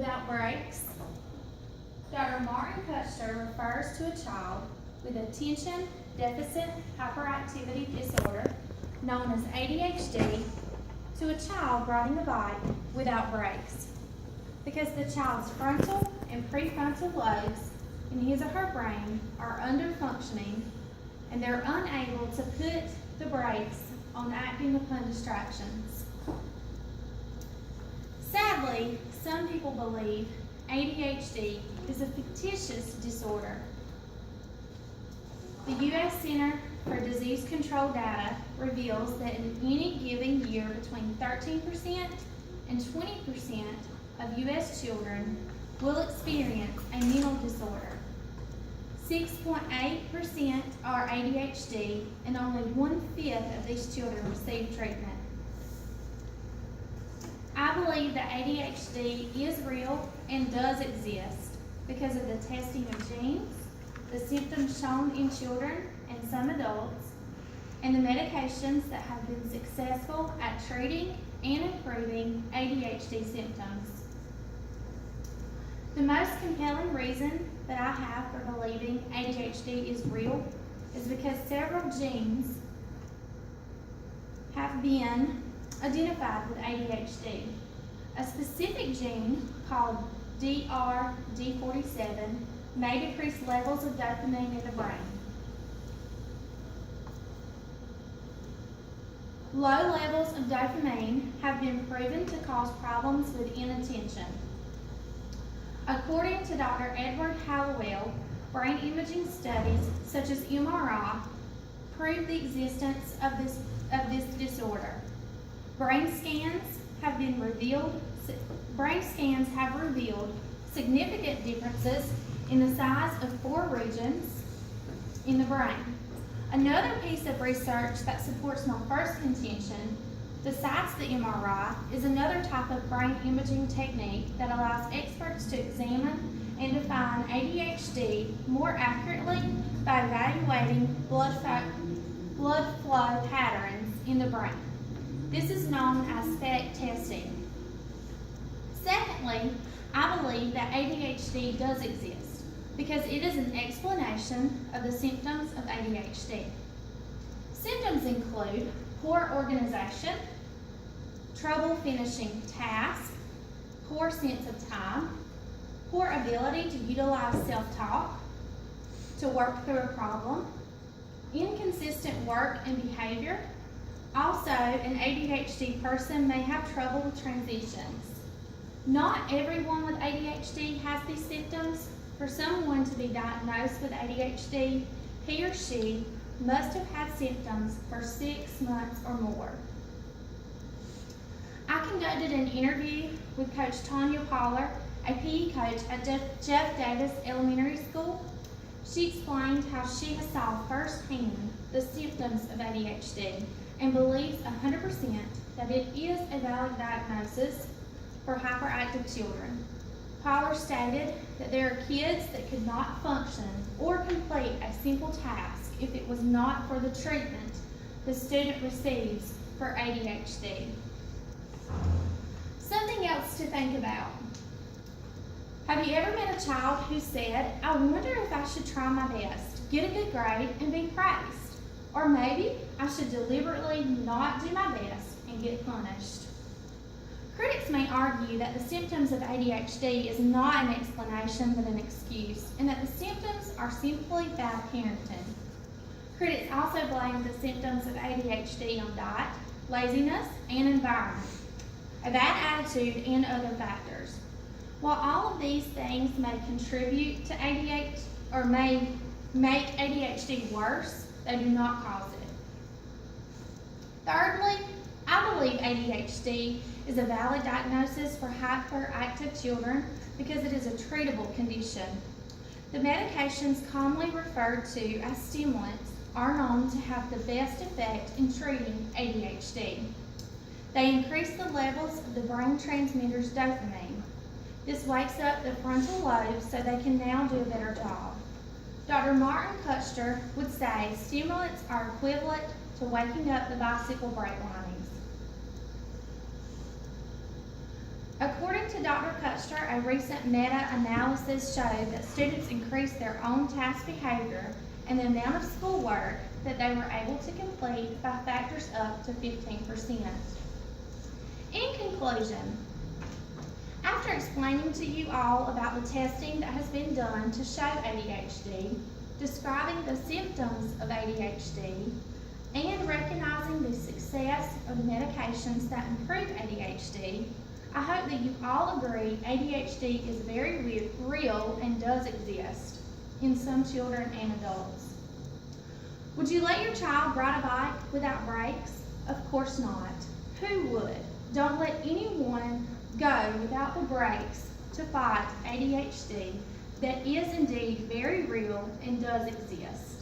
without brakes. Dr. Martin Kutcher refers to a child with attention deficit hyperactivity disorder, known as ADHD, to a child riding a bike without brakes, because the child's frontal and prefrontal lobes in his or her brain are under-functioning and they're unable to put the brakes on acting upon distractions. Sadly, some people believe ADHD is a fictitious disorder. The U.S. Center for Disease Control data reveals that in any given year, between 13% and 20% of U.S. children will experience a mental disorder. 6.8% are ADHD, and only 1/5 of these children receive treatment. I believe that ADHD is real and does exist because of the testing of genes, the symptoms shown in children and some adults, and the medications that have been successful at treating and improving ADHD symptoms. The most compelling reason that I have for believing ADHD is real is because several genes have been identified with ADHD. A specific gene called DRD47 may decrease levels of dopamine in the brain. Low levels of dopamine have been proven to cause problems with inattention. According to Dr. Edward Hallowell, brain imaging studies such as MRI prove the existence of this disorder. Brain scans have revealed significant differences in the size of 4 regions in the brain. Another piece of research that supports my first contention, besides the MRI, is another type of brain imaging technique that allows experts to examine and define ADHD more accurately by evaluating blood flow patterns in the brain. This is known as SPECT testing. Secondly, I believe that ADHD does exist because it is an explanation of the symptoms of ADHD. Symptoms include poor organization, trouble finishing tasks, poor sense of time, poor ability to utilize self-talk, to work through a problem, inconsistent work and behavior. Also, an ADHD person may have trouble with transitions. Not everyone with ADHD has these symptoms. For someone to be diagnosed with ADHD, he or she must have had symptoms for 6 months or more. I conducted an interview with Coach Tanya Poller, a PE coach at Jeff Davis Elementary School. She explained how she has saw firsthand the symptoms of ADHD and believes 100% that it is a valid diagnosis for hyperactive children. Poller stated that there are kids that could not function or complete a simple task if it was not for the treatment the student receives for ADHD. Something else to think about. Have you ever met a child who said, "I wonder if I should try my best, get a good grade, and be praised? Or maybe I should deliberately not do my best and get punished"? Critics may argue that the symptoms of ADHD is not an explanation but an excuse, and that the symptoms are simply bad parenting. Critics also blame the symptoms of ADHD on diet, laziness, and environment, a bad attitude, and other factors. While all of these things may contribute to ADHD or may make ADHD worse, they do not cause it. Thirdly, I believe ADHD is a valid diagnosis for hyperactive children because it is a treatable condition. The medications commonly referred to as stimulants are known to have the best effect in treating ADHD. They increase the levels of the brain transmitters dopamine. This wakes up the frontal lobes so they can now do a better job. Dr. Martin Kutcher would say stimulants are equivalent to waking up the bicycle brake linings. According to Dr. Kutcher, a recent meta-analysis showed that students increased their own task behavior and the amount of schoolwork that they were able to complete by factors up to 15%. In conclusion, after explaining to you all about the testing that has been done to show ADHD, describing the symptoms of ADHD, and recognizing the success of the medications that improve ADHD, I hope that you all agree ADHD is very real and does exist in some children and adults. Would you let your child ride a bike without brakes? Of course not. Who would? Don't let anyone go without the brakes to fight ADHD that is indeed very real and does exist.